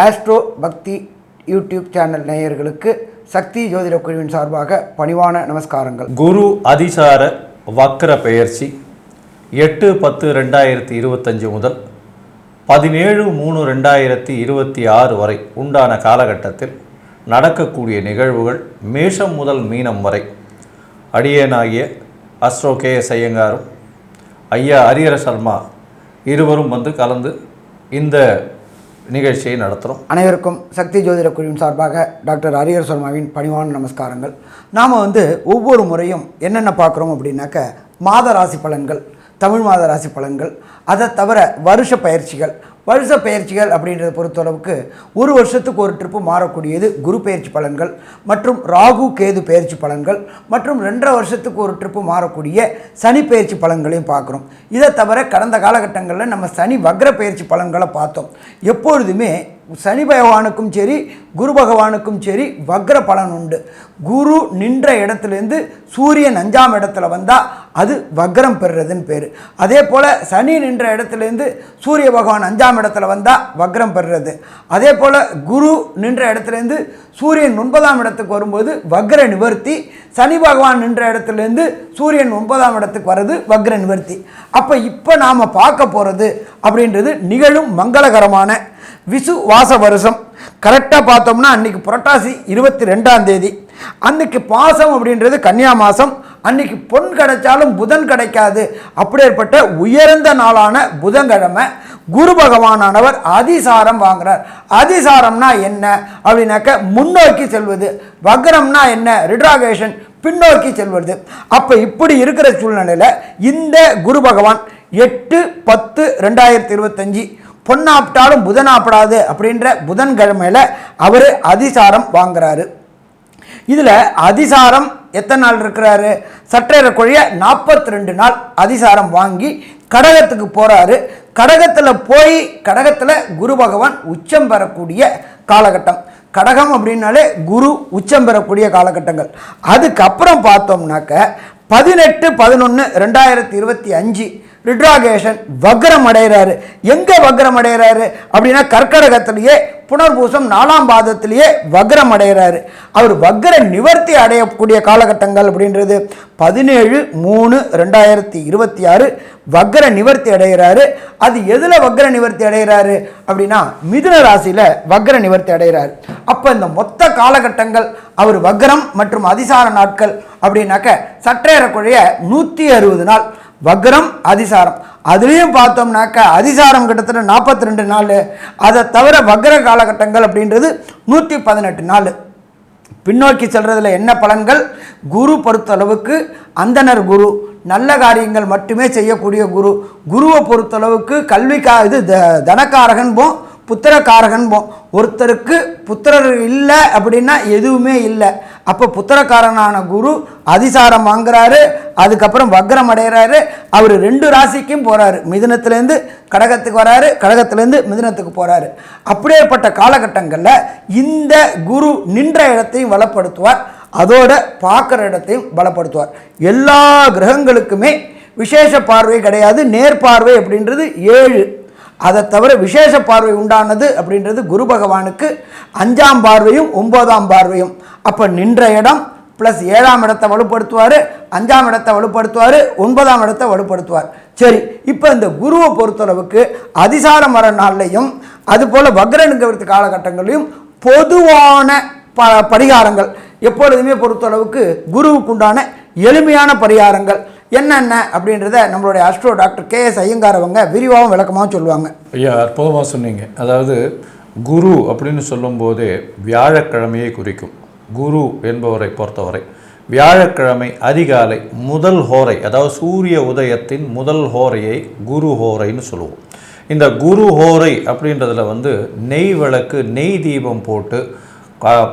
Astro பக்தி YouTube channel நேயர்களுக்கு சக்தி ஜோதிட குழுவின் சார்பாக பணிவான நமஸ்காரங்கள். குரு அதிசார வக்ர பெயர்ச்சி 8-10-2025 முதல் 17-3-2026 வரை உண்டான காலகட்டத்தில் நடக்கக்கூடிய நிகழ்வுகள் மேஷம் முதல் மீனம் வரை அடியேனாகிய அஸ்ட்ரோ KS ஐயங்காரும் ஐயா ஹரிஹர சர்மா இருவரும் வந்து கலந்து இந்த நிகழ்ச்சியை நடத்துகிறோம். அனைவருக்கும் சக்தி ஜோதிட குழுவின் சார்பாக டாக்டர் ஹரிஹர சர்மாவின் பணிவான நமஸ்காரங்கள். நாம் ஒவ்வொரு முறையும் என்னென்ன பார்க்குறோம் அப்படின்னாக்க மாத ராசி பலன்கள், தமிழ் மாத ராசி பலன்கள், அதை தவிர வருஷ பயிற்சிகள் அப்படின்றத பொறுத்தளவுக்கு ஒரு வருஷத்துக்கு ஒரு ட்ரிப்பு மாறக்கூடியது குரு பயிற்சி பலன்கள் மற்றும் ராகு கேது பயிற்சி பலன்கள் மற்றும் 2.5 வருஷத்துக்கு ஒரு ட்ரிப்பு மாறக்கூடிய சனி பயிற்சி பலன்களையும் பார்க்குறோம். இதை தவிர கடந்த காலகட்டங்களில் நம்ம சனி வக்ர பயிற்சி பலன்களை பார்த்தோம். எப்பொழுதுமே சனி பகவானுக்கும் சரி குரு பகவானுக்கும் சரி வக்ர பலன் உண்டு. குரு நின்ற இடத்துலேருந்து சூரியன் 5ஆம் இடத்துல வந்தால் அது வக்ரம் பெறுறதுன்னு பேர். அதே போல் சனி நின்ற இடத்துலேருந்து சூரிய பகவான் 5ஆம் இடத்துல வந்தால் வக்ரம் பெறுறது. அதே போல் குரு நின்ற இடத்துலேருந்து சூரியன் 9ஆம் இடத்துக்கு வரும்போது வக்ர நிவர்த்தி. சனி பகவான் நின்ற இடத்துலேருந்து சூரியன் 9ஆம் இடத்துக்கு வர்றது வக்ர நிவர்த்தி. இப்போ நாம் பார்க்க போகிறது அப்படின்றது நிகழும் மங்களகரமான விசுவாச வருஷம். கரெக்டாக பார்த்தோம்னா அன்றைக்கி புரட்டாசி 22ஆம் தேதி அன்றைக்கி பாசம் அப்படின்றது கன்னியா மாதம். அன்றைக்கி பொன் கிடைச்சாலும் புதன் கிடைக்காது. அப்படிப்பட்ட உயர்ந்த நாளான புதன்கிழமை குரு பகவானானவர் அதிசாரம் வாங்குறார். அதிசாரம்னா என்ன அப்படின்னாக்க முன்னோக்கி செல்வது. வக்ரம்னா என்ன? ரிட்ராகேஷன், பின்னோக்கி செல்வது. இப்படி இருக்கிற சூழ்நிலையில் இந்த குரு பகவான் 8-10-2025 பொன்னாப்பிட்டாலும் புதனாப்பிடாது அப்படின்ற புதன்கிழமையில் அவர் அதிசாரம் வாங்குறாரு. இதில் அதிசாரம் எத்தனை நாள் இருக்கிறாரு? சற்றேறக்குறைய 42 நாள் அதிசாரம் வாங்கி கடகத்துக்கு போகிறாரு. கடகத்தில் போய் கடகத்தில் குரு பகவான் உச்சம் பெறக்கூடிய காலகட்டம். கடகம் அப்படின்னாலே குரு உச்சம் பெறக்கூடிய காலகட்டங்கள். அதுக்கப்புறம் பார்த்தோம்னாக்க 18-11-2025 ரிட்ராகேஷன் வக்ரம் அடைகிறாரு. எங்கே வக்ரம் அடைகிறாரு அப்படின்னா கர்க்கடகத்திலேயே புனர்பூசம் 4ஆம் பாதத்திலேயே வக்ரம் அடைகிறாரு. அவர் வக்ர நிவர்த்தி அடையக்கூடிய காலகட்டங்கள் அப்படின்றது 17-3-2026 வக்ர நிவர்த்தி அடைகிறாரு. அது எதில் வக்ர நிவர்த்தி அடைகிறாரு அப்படின்னா மிதுன ராசியில் வக்ர நிவர்த்தி அடைகிறார். இந்த மொத்த காலகட்டங்கள் அவர் வக்ரம் மற்றும் அதிசார நாட்கள் அப்படின்னாக்க சற்றேறக்குறைய 160 நாள் வக்ரம் அதிசாரம். அதுலேயும் பார்த்தோம்னாக்க அதிசாரம் கிட்டத்தட்ட 42 நாள். அதை தவிர வக்ர காலகட்டங்கள் அப்படின்றது 118 நாள். பின்னோக்கி செல்றதுல என்ன பலன்கள்? குரு பொறுத்தளவுக்கு அந்தனர் குரு, நல்ல காரியங்கள் மட்டுமே செய்யக்கூடிய குரு. குருவை பொறுத்தளவுக்கு இது தனக்காரகன் போம், புத்திரக்காரகன் போம். ஒருத்தருக்கு புத்திரர் இல்லை அப்படின்னா எதுவுமே இல்லை. புத்திரக்காரனான குரு அதிசாரம் வாங்குறாரு. அதுக்கப்புறம் வக்ரம் அடைகிறாரு. அவர் 2 ராசிக்கும் போகிறாரு. மிதுனத்திலேருந்து கடகத்துக்கு வராரு, கடகத்திலேருந்து மிதுனத்துக்கு போகிறாரு. அப்படியேப்பட்ட காலகட்டங்களில் இந்த குரு நின்ற இடத்தையும் பலப்படுத்துவார், அதோட பார்க்குற இடத்தையும் பலப்படுத்துவார். எல்லா கிரகங்களுக்குமே விசேஷ பார்வை கிடையாது. நேர்பார்வை அப்படின்றது 7. அதை தவிர விசேஷ பார்வை உண்டானது அப்படின்றது குரு பகவானுக்கு 5ஆம் பார்வையும் 9ஆம் பார்வையும். நின்ற இடம் ப்ளஸ் 7ஆம் இடத்தை வலுப்படுத்துவார், 5ஆம் இடத்தை வலுப்படுத்துவார், 9ஆம் இடத்தை வலுப்படுத்துவார். சரி, இந்த குருவை பொறுத்தளவுக்கு அதிசாரம் வர நாள்லையும் அதுபோல் வக்ர நிவர்த்தி காலகட்டங்களையும் பொதுவான பரிகாரங்கள் எப்பொழுதுமே பொறுத்தளவுக்கு குருவுக்கு உண்டான எளிமையான பரிகாரங்கள் என்னென்ன அப்படின்றத நம்மளுடைய அஸ்ட்ரோ டாக்டர் KS ஐயங்கார் அவங்க விரிவாகவும் விளக்கமாக சொல்லுவாங்க. ஐயா, அற்புதமாக சொன்னீங்க. அதாவது குரு அப்படின்னு சொல்லும்போதே வியாழக்கிழமையை குறிக்கும். குரு என்பவரை பொறுத்தவரை வியாழக்கிழமை அதிகாலை முதல் ஹோரை, அதாவது சூரிய உதயத்தின் முதல் ஹோரையை குரு ஹோரைன்னு சொல்லுவோம். இந்த குரு ஹோரை அப்படின்றதுல நெய் விளக்கு, நெய் தீபம் போட்டு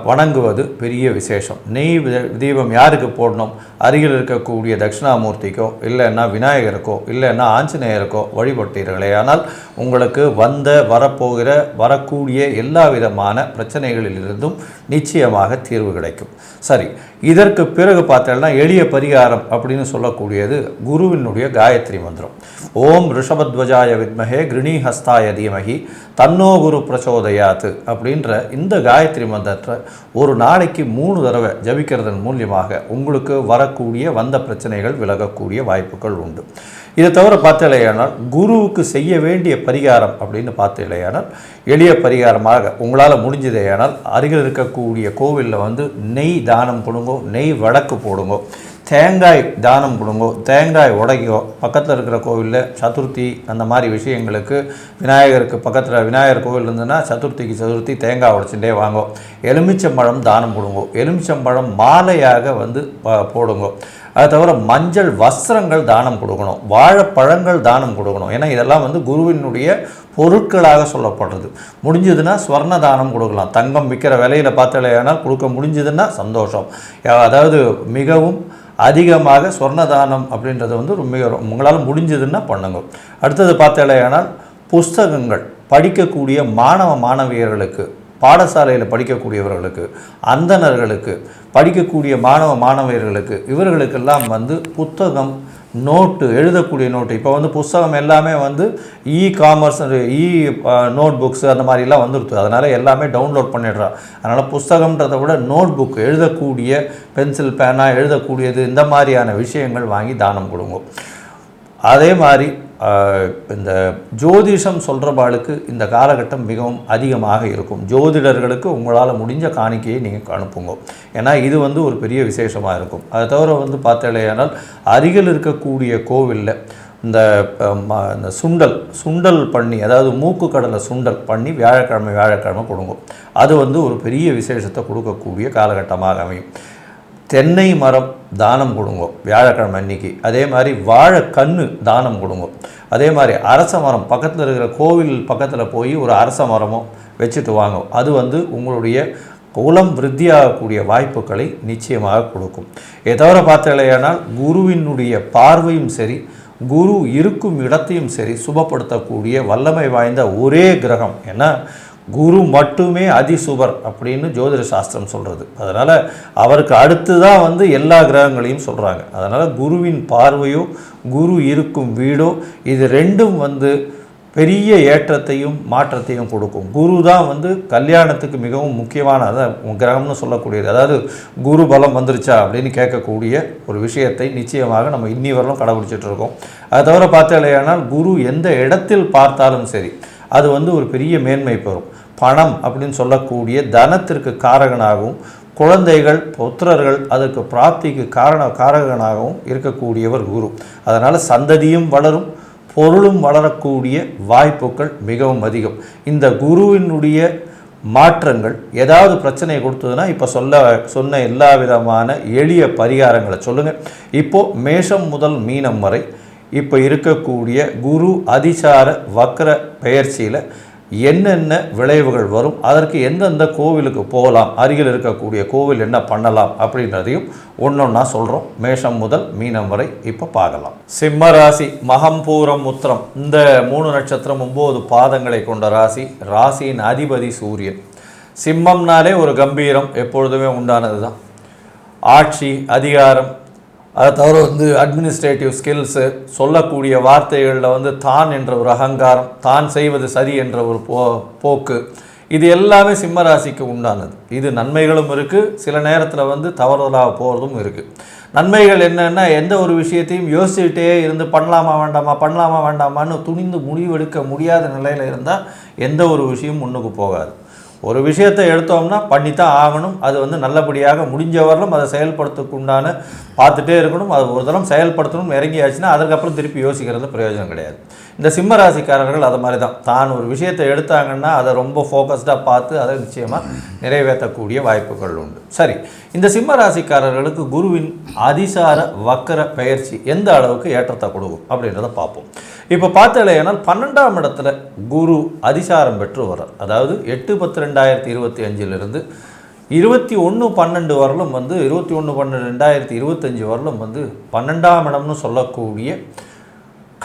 வணங்குவது பெரிய விசேஷம். நெய் தீபம் யாருக்கு போடணும்? அருகில் இருக்கக்கூடிய தட்சிணாமூர்த்திக்கோ இல்லைன்னா விநாயகருக்கோ இல்லைன்னா ஆஞ்சநேயருக்கோ வழிபட்டீர்களே ஆனால் உங்களுக்கு வரப்போகிற வரக்கூடிய எல்லா விதமான பிரச்சனைகளிலிருந்தும் நிச்சயமாக தீர்வு கிடைக்கும். சரி, இதற்கு பிறகு பார்த்தோம்னா எளிய பரிகாரம் அப்படின்னு சொல்லக்கூடியது குருவினுடைய காயத்ரி மந்திரம். ஓம் ரிஷபத்வஜாய வித்மஹே கிருணிஹஸ்தாய தீமஹி தன்னோ குரு பிரச்சோதயாத்து அப்படின்ற இந்த காயத்ரி மந்திரத்தை ஒரு நாளைக்கு 3 தடவை ஜபிக்கிறதன் மூலியமாக உங்களுக்கு வரக்கூடிய வந்த பிரச்சனைகள் விலகக்கூடிய வாய்ப்புகள் உண்டு. இதை தவிர பார்த்தலையானால் குருவுக்கு செய்ய வேண்டிய பரிகாரம் அப்படின்னு பார்த்தலையானால் எளிய பரிகாரமாக உங்களால் முடிஞ்சதையானால் அருகில் இருக்கக்கூடிய கோவிலில் நெய் தானம் கொடுங்கோ, நெய் வடக்கு போடுங்கோ, தேங்காய் தானம் கொடுங்கோ, தேங்காய் உடைக்கோ. பக்கத்தில் இருக்கிற கோவிலில் சதுர்த்தி அந்த மாதிரி விஷயங்களுக்கு விநாயகருக்கு பக்கத்தில் விநாயகர் கோவில் இருந்ததுன்னா சதுர்த்தி தேங்காய் உடைச்சுட்டே வாங்கோ. எலுமிச்சம்பழம் தானம் கொடுங்கோ, எலுமிச்சம்பழம் மாலையாக போடுங்கோ. அது தவிர மஞ்சள் வஸ்திரங்கள் தானம் கொடுக்கணும், வாழைப்பழங்கள் தானம் கொடுக்கணும். ஏன்னா இதெல்லாம் குருவினுடைய பொருட்களாக சொல்லப்படுறது. முடிஞ்சதுன்னா ஸ்வர்ண தானம் கொடுக்கலாம். தங்கம் விற்கிற விலையில் பார்த்தலையானால் கொடுக்க முடிஞ்சதுன்னா சந்தோஷம். அதாவது மிகவும் அதிகமாக ஸ்வர்ணதானம் அப்படின்றது மிக உங்களால் முடிஞ்சதுன்னா பண்ணுங்க. அடுத்தது பார்த்தலையானால் புஸ்தகங்கள் படிக்கக்கூடிய மாணவியர்களுக்கு, பாடசாலையில் படிக்கக்கூடியவர்களுக்கு, அந்தணர்களுக்கு, படிக்கக்கூடிய மாணவியர்களுக்கு இவர்களுக்கெல்லாம் புத்தகம், நோட்டு, எழுதக்கூடிய நோட்டு. இப்போ புஸ்தகம் எல்லாமே காமர்ஸ், நோட் புக்ஸ் அந்த மாதிரிலாம் வந்துடுது. அதனால் எல்லாமே டவுன்லோட் பண்ணிடுறான். அதனால் புஸ்தகம்ன்றதை விட நோட் புக், எழுதக்கூடிய பென்சில் பேனா எழுதக்கூடியது, இந்த மாதிரியான விஷயங்கள் வாங்கி தானம் கொடுங்க. அதே மாதிரி இந்த ஜோதிஷம் சொல்கிறபாளுக்கு இந்த காலகட்டம் மிகவும் அதிகமாக இருக்கும். ஜோதிடர்களுக்கு உங்களால் முடிஞ்ச காணிக்கையை நீங்கள் அனுப்புங்க. ஏன்னா இது ஒரு பெரிய விசேஷமாக இருக்கும். அதை தவிர பார்த்தலையானால் அருகில் இருக்கக்கூடிய கோவிலில் இந்த சுண்டல் பண்ணி, அதாவது மூக்கு கடலை சுண்டல் பண்ணி வியாழக்கிழமை கொடுங்க. அது ஒரு பெரிய விசேஷத்தை கொடுக்கக்கூடிய காலகட்டமாக அமையும். தென்னை மரம் தானம் கொடுங்க வியாழக்கிழமை அன்னைக்கு. அதே மாதிரி வாழைக்கன்று தானம் கொடுங்க. அதே மாதிரி அரச மரம், பக்கத்தில் இருக்கிற கோவில் பக்கத்தில் போய் ஒரு அரச மரமோ வச்சுட்டு வாங்க. அது உங்களுடைய குலம் விருத்தியாகக்கூடிய வாய்ப்புகளை நிச்சயமாக கொடுக்கும். இதை தவிர பார்த்தலையானால் குருவினுடைய பார்வையும் சரி, குரு இருக்கும் இடத்தையும் சரி சுபப்படுத்தக்கூடிய வல்லமை வாய்ந்த ஒரே கிரகம். ஏன்னா குரு மட்டுமே அதிசுபர் அப்படின்னு ஜோதிட சாஸ்திரம் சொல்கிறது. அதனால் அவருக்கு அடுத்து தான் எல்லா கிரகங்களையும் சொல்கிறாங்க. அதனால் குருவின் பார்வையோ குரு இருக்கும் வீடோ இது ரெண்டும் பெரிய ஏற்றத்தையும் மாற்றத்தையும் கொடுக்கும். குரு தான் கல்யாணத்துக்கு மிகவும் முக்கியமான கிரகம்னு சொல்லக்கூடியது. அதாவது குரு பலம் வந்துருச்சா அப்படின்னு கேட்கக்கூடிய ஒரு விஷயத்தை நிச்சயமாக நம்ம இன்னி வரலும் கடைபிடிச்சிட்ருக்கோம். அதை தவிர பார்த்தாலேயானால் குரு எந்த இடத்தில் பார்த்தாலும் சரி அது ஒரு பெரிய மேன்மை பெறும். பணம் அப்படின்னு சொல்லக்கூடிய தனத்திற்கு காரகனாகவும், குழந்தைகள் புத்திரர்கள் அதற்கு பிராப்திக்கு காரகனாகவும் இருக்கக்கூடியவர் குரு. அதனால் சந்ததியும் வளரும், பொருளும் வளரக்கூடிய வாய்ப்புகள் மிகவும் அதிகம். இந்த குருவினுடைய மாற்றங்கள் ஏதாவது பிரச்சனை கொடுத்ததுன்னா இப்போ சொன்ன எல்லா விதமான எளிய பரிகாரங்களை சொல்லுங்கள். இப்போது மேஷம் முதல் மீனம் வரை இப்போ இருக்கக்கூடிய குரு அதிசார வக்ர பெயர்ச்சியில் என்னென்ன விளைவுகள் வரும், அதற்கு எந்தெந்த கோவிலுக்கு போகலாம், அருகில் இருக்கக்கூடிய கோவில் என்ன பண்ணலாம் அப்படின்றதையும் ஒன்றொன்னா சொல்கிறோம். மேஷம் முதல் மீனம் வரை இப்போ பார்க்கலாம். சிம்ம ராசி, மகம் பூரம் உத்திரம் இந்த 3 நட்சத்திரம் 9 பாதங்களை கொண்ட ராசி. ராசியின் அதிபதி சூரியன். சிம்மம்னாலே ஒரு கம்பீரம் எப்பொழுதுமே உண்டானது தான். ஆட்சி, அதிகாரம், அதை தவிர அட்மினிஸ்ட்ரேட்டிவ் ஸ்கில்ஸு, சொல்லக்கூடிய வார்த்தைகளில் தான் என்ற ஒரு அகங்காரம், தான் செய்வது சரி என்ற ஒரு போக்கு, இது எல்லாமே சிம்மராசிக்கு உண்டானது. இது நன்மைகளும் இருக்குது, சில நேரத்தில் தவறுதலாக போகிறதும் இருக்குது. நன்மைகள் என்னென்னா எந்த ஒரு விஷயத்தையும் யோசிச்சுட்டே இருந்து பண்ணலாமா வேண்டாமான்னு துணிந்து முடிவெடுக்க முடியாத நிலையில் இருந்தால் எந்த ஒரு விஷயமும் முன்னுக்கு போகாது. ஒரு விஷயத்தை எடுத்தோம்னா பண்ணித்தான் ஆகணும். அது நல்லபடியாக முடிஞ்ச வரலும் அதை செயல்படுத்தக்குண்டான பார்த்துட்டே இருக்கணும். அது ஒரு தரம் செயல்படுத்தணும் இறங்கியாச்சுன்னா அதுக்கப்புறம் திருப்பி யோசிக்கிறது பிரயோஜனம் கிடையாது. இந்த சிம்ம ராசிக்காரர்கள் அது மாதிரி தான் ஒரு விஷயத்தை எடுத்தாங்கன்னா அதை ரொம்ப ஃபோக்கஸ்டாக பார்த்து அதை நிச்சயமாக நிறைவேற்றக்கூடிய வாய்ப்புகள் உண்டு. சரி, இந்த சிம்ம ராசிக்காரர்களுக்கு குருவின் அதிசார வக்கர பெயர்ச்சி எந்த அளவுக்கு ஏற்றத்தை கொடுக்கும் அப்படின்றத பார்ப்போம். இப்போ பார்த்தாலேனால் 12ஆம் இடத்துல குரு அதிசாரம் பெற்று வர்றார். அதாவது 8/10/2025 21/12 வரலும் வந்து 21/12/2025 வரலும் வந்து 12ஆம் இடம்னு சொல்லக்கூடிய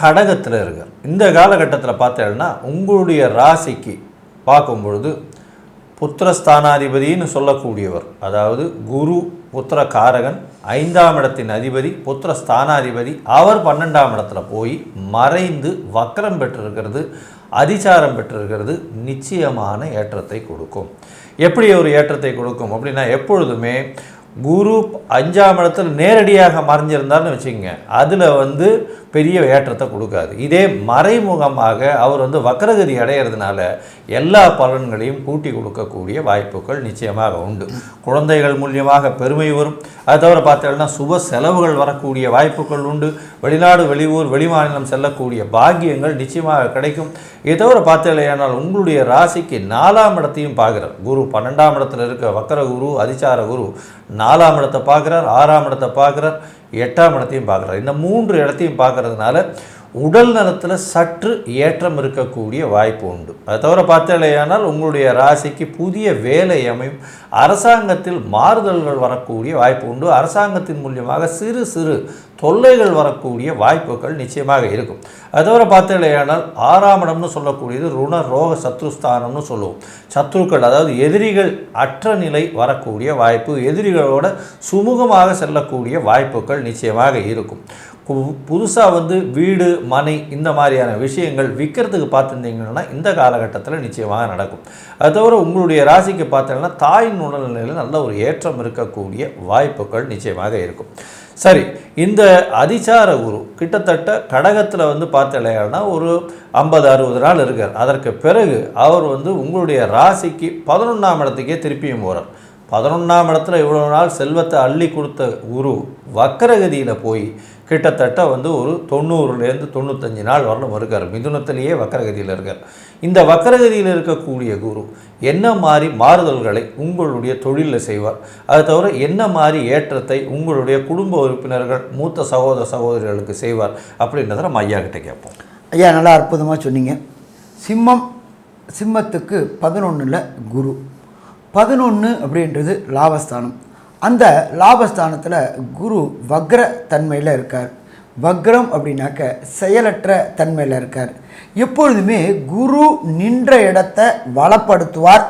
கடகத்தில் இருக்கார். இந்த காலகட்டத்தில் பார்த்தேன்னா உங்களுடைய ராசிக்கு பார்க்கும்பொழுது புத்திரஸ்தானாதிபதினு சொல்லக்கூடியவர், அதாவது குரு புத்திர காரகன், 5ஆம் இடத்தின் அதிபதி புத்திரஸ்தானாதிபதி, அவர் 12ஆம் இடத்துல போய் மறைந்து வக்கரம் பெற்றிருக்கிறது, அதிசாரம் பெற்றிருக்கிறது நிச்சயமான ஏற்றத்தை கொடுக்கும். எப்படி ஒரு ஏற்றத்தை கொடுக்கும் அப்படின்னா, எப்பொழுதுமே குரு 5ஆம் இடத்துல நேரடியாக மறைஞ்சிருந்தார்னு வச்சுக்கோங்க, அதில் வந்து பெரிய ஏற்றத்தை கொடுக்காது. இதே மறைமுகமாக அவர் வந்து வக்கரகதி அடையிறதுனால எல்லா பலன்களையும் கூட்டி கொடுக்கக்கூடிய வாய்ப்புகள் நிச்சயமாக உண்டு. குழந்தைகள் மூலியமாக பெருமை வரும். அது தவிர பார்த்தீங்கன்னா சுப செலவுகள் வரக்கூடிய வாய்ப்புகள் உண்டு. வெளிநாடு, வெளியூர், வெளிமாநிலம் செல்லக்கூடிய பாக்கியங்கள் நிச்சயமாக கிடைக்கும். இதை தவிர பார்த்தீங்கன்னா உங்களுடைய ராசிக்கு 4ஆம் இடத்தையும் பார்க்குறார் குரு. 12ஆம் இடத்துல இருக்க வக்கர குரு, அதிசார குரு 4ஆம் இடத்தை பார்க்குறார், 6ஆம் இடத்தை பார்க்குறார், 8ஆம் இடத்தையும் பார்க்குறார். இந்த 3 இடத்தையும் பார்க்கறதுனால உடல் நலத்தில் சற்று ஏற்றம் இருக்கக்கூடிய வாய்ப்பு உண்டு. அது தவிர பார்த்தேனால் உங்களுடைய ராசிக்கு புதிய வேலை அமையும். அரசாங்கத்தில் மாறுதல்கள் வரக்கூடிய வாய்ப்பு உண்டு. அரசாங்கத்தின் மூலியமாக சிறு சிறு தொல்லைகள் வரக்கூடிய வாய்ப்புகள் நிச்சயமாக இருக்கும். அது தவிர பார்த்தேனால் 6ஆம் இடம்னு சொல்லக்கூடியது ருண ரோக சத்ருஸ்தானம்னு சொல்லுவோம். சத்ருக்கள், அதாவது எதிரிகள் அற்ற நிலை வரக்கூடிய வாய்ப்பு, எதிரிகளோட சுமூகமாக செல்லக்கூடிய வாய்ப்புகள் நிச்சயமாக இருக்கும். புதுசாக வந்து வீடு, மனை இந்த மாதிரியான விஷயங்கள் விற்கிறதுக்கு பார்த்துருந்தீங்கன்னா இந்த காலகட்டத்தில் நிச்சயமாக நடக்கும். அது தவிர உங்களுடைய ராசிக்கு பார்த்தீங்கன்னா தாயின் உடல்நிலையில் நல்ல ஒரு ஏற்றம் இருக்கக்கூடிய வாய்ப்புகள் நிச்சயமாக இருக்கும். சரி, இந்த அதிசார குரு கிட்டத்தட்ட கடகத்தில் வந்து பார்த்தீங்கன்னா ஒரு 50-60 நாள் இருக்கார். அதற்கு பிறகு அவர் வந்து உங்களுடைய ராசிக்கு 11ஆம் இடத்துக்கே திருப்பியும் போகிறார். 11ஆம் இடத்துல இவ்வளோ நாள் செல்வத்தை அள்ளி கொடுத்த குரு வக்கரகதியில் போய் கிட்டத்தட்ட வந்து ஒரு 90லேருந்து 95 நாள் வரலும் இருக்கார். மிதுனத்திலேயே வக்கரகதியில் இருக்கார். இந்த வக்கரகதியில் இருக்கக்கூடிய குரு என்ன மாதிரி மாறுதல்களை உங்களுடைய தொழிலில் செய்வார், அது தவிர என்ன மாதிரி ஏற்றத்தை உங்களுடைய குடும்ப உறுப்பினர்கள், மூத்த சகோதர சகோதரிகளுக்கு செய்வார் அப்படின்றத நம்ம ஐயா கிட்ட கேட்போம். ஐயா, நல்லா அற்புதமாக சொன்னீங்க. சிம்மத்துக்கு 11ல் குரு. 11 அப்படின்றது லாபஸ்தானம். அந்த லாபஸ்தானத்தில் குரு வக்ர தன்மையில் இருக்கார். வக்ரம் அப்படின்னாக்க செயலற்ற தன்மையில் இருக்கார். எப்பொழுதுமே குரு நின்ற இடத்தை வளப்படுத்துவார்.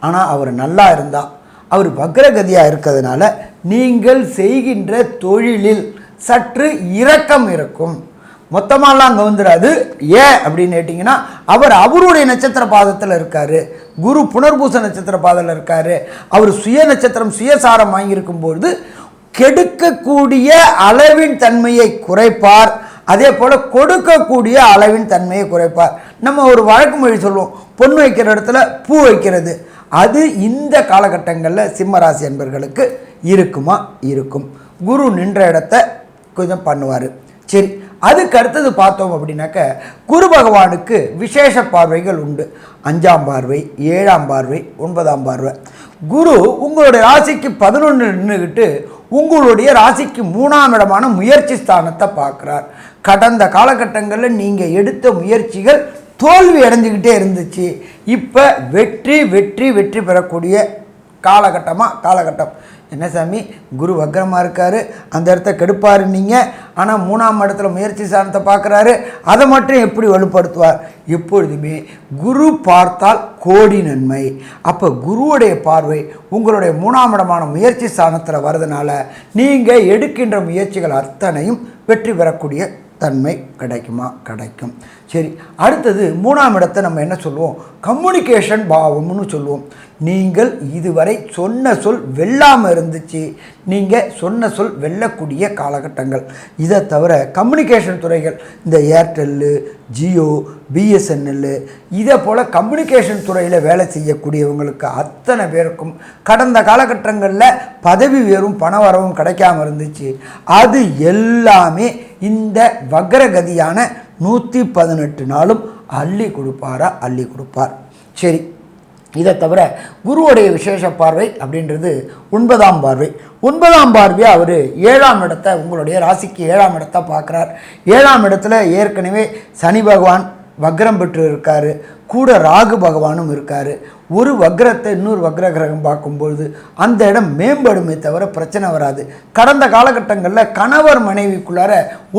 ஆனால் அவர் நல்லா இருந்தால், அவர் வக்ரகதியாக இருக்கிறதுனால நீங்கள் செய்கின்ற தொழிலில் சற்று இரக்கம் இருக்கும். மொத்தமாலாம் அங்கே வந்துடாது. ஏன் அப்படின்னு கேட்டிங்கன்னா, அவருடைய நட்சத்திர பாதத்தில் இருக்கார். குரு புனர்பூச நட்சத்திர பாதத்தில் இருக்கார். அவர் சுய நட்சத்திரம் சுயசாரம் வாங்கியிருக்கும்போது கெடுக்கக்கூடிய அளவின் தன்மையை குறைப்பார். அதே போல் கொடுக்கக்கூடிய அளவின் தன்மையை குறைப்பார். நம்ம ஒரு வழக்கு மொழி சொல்லுவோம், பொண்ணு வைக்கிற இடத்துல பூ வைக்கிறது. அது இந்த காலகட்டங்களில் சிம்மராசி என்பர்களுக்கு இருக்குமா? இருக்கும். குரு நின்ற இடத்த கொஞ்சம் பண்ணுவார். சரி, அதுக்கு அடுத்தது பார்த்தோம் அப்படின்னாக்க குரு பகவானுக்கு விசேஷ பார்வைகள் உண்டு. 5ஆம் பார்வை, 7ஆம் பார்வை, 9ஆம் பார்வை. குரு உங்களுடைய ராசிக்கு 11 நின்றுக்கிட்டு உங்களுடைய ராசிக்கு 3ஆம் இடமான முயற்சி ஸ்தானத்தை பார்க்குறார். கடந்த காலகட்டங்களில் நீங்கள் எடுத்த முயற்சிகள் தோல்வி அடைஞ்சிக்கிட்டே இருந்துச்சு. இப்போ வெற்றி வெற்றி வெற்றி பெறக்கூடிய காலகட்டம். என்ன சாமி, குரு வக்ரமாக இருக்கார், அந்த இடத்த கெடுப்பார் நீங்கள், ஆனால் 3ஆம் இடத்துல முயற்சி ஸ்தானத்தை பார்க்குறாரு, அதை மட்டும் எப்படி வலுப்படுத்துவார்? எப்பொழுதுமே குரு பார்த்தால் கோடி நன்மை. அப்போ குருவுடைய பார்வை உங்களுடைய 3ஆம் இடமான முயற்சி ஸ்தானத்தில் வர்றதுனால நீங்கள் எடுக்கின்ற முயற்சிகள் அத்தனையும் வெற்றி பெறக்கூடிய தன்மை கிடைக்கும். சரி, அடுத்தது 3ஆம் இடத்தை நம்ம என்ன சொல்லுவோம்? கம்யூனிகேஷன் பாவம்னு சொல்லுவோம். நீங்கள் இதுவரை சொன்ன சொல் வெல்லாமல் இருந்துச்சு, நீங்கள் சொன்ன சொல் வெல்லக்கூடிய காலகட்டங்கள். இதை தவிர கம்யூனிகேஷன் துறைகள், இந்த ஏர்டெல்லு, ஜியோ, பிஎஸ்என்எல், இதை போல் கம்யூனிகேஷன் துறையில் வேலை செய்யக்கூடியவங்களுக்கு அத்தனை பேருக்கும் கடந்த காலகட்டங்களில் பதவி உயர்வும் பண வரவும் கிடைக்காமல் இருந்துச்சு. அது எல்லாமே இந்த வக்ரகதியான 118 நாளும் அள்ளி கொடுப்பார். சரி, இதை தவிர குருவுடைய விசேஷ பார்வை அப்படின்றது 9ஆம் பார்வை. 9ஆம் பார்வையை அவர் 7ஆம் இடத்தை, உங்களுடைய ராசிக்கு 7ஆம் இடத்தை பார்க்குறார். 7ஆம் இடத்துல ஏற்கனவே சனி பகவான் வக்ரம் பெற்று இருக்கார். கூட ராகு பகவானும் இருக்கார். ஒரு வக்ரத்தை இன்னொரு வக்ர கிரகம் பார்க்கும்பொழுது அந்த இடம் மேம்படுமே தவிர பிரச்சனை வராது. கடந்த காலகட்டங்களில் கணவர் மனைவிக்குள்ளார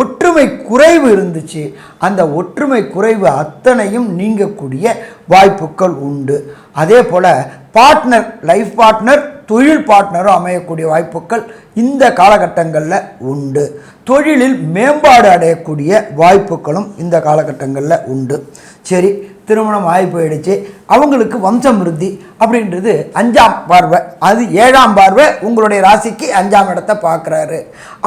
ஒற்றுமை குறைவு இருந்துச்சு. அந்த ஒற்றுமை குறைவு அத்தனையும் நீங்கக்கூடிய வாய்ப்புகள் உண்டு. அதே போல் பார்ட்னர், லைஃப் பார்ட்னர், தொழில் பார்ட்னரும் அமையக்கூடிய வாய்ப்புகள் இந்த காலகட்டங்களில் உண்டு. தொழிலில் மேம்பாடு அடையக்கூடிய வாய்ப்புகளும் இந்த காலகட்டங்களில் உண்டு. சரி, திருமணம் ஆகி போயிடுச்சு, அவங்களுக்கு வம்சம் விருத்தி அப்படின்றது 5ஆம் பார்வை, அது 7ஆம் பார்வை உங்களுடைய ராசிக்கு 5ஆம் இடத்தை பார்க்குறாரு.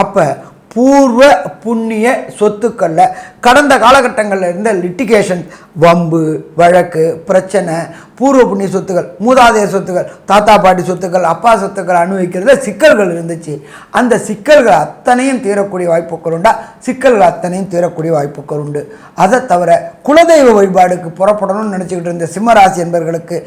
அப்போ பூர்வ புண்ணிய சொத்துக்களில் கடந்த காலகட்டங்களில் இருந்த லிட்டிகேஷன், வம்பு வழக்கு பிரச்சனை, பூர்வ புண்ணிய சொத்துக்கள், மூதாதையர் சொத்துக்கள், தாத்தா பாட்டி சொத்துக்கள், அப்பா சொத்துக்கள் அனுபவிக்கிறதுல சிக்கல்கள் இருந்துச்சு. அந்த சிக்கல்கள் அத்தனையும் தீரக்கூடிய வாய்ப்புகள் உண்டா? சிக்கல்கள் அத்தனையும் தீரக்கூடிய வாய்ப்புகள் உண்டு. அதை தவிர குலதெய்வ வழிபாடுக்கு புறப்படணும்னு நினச்சிக்கிட்டு இருந்த சிம்மராசி என்பவர்களுக்கு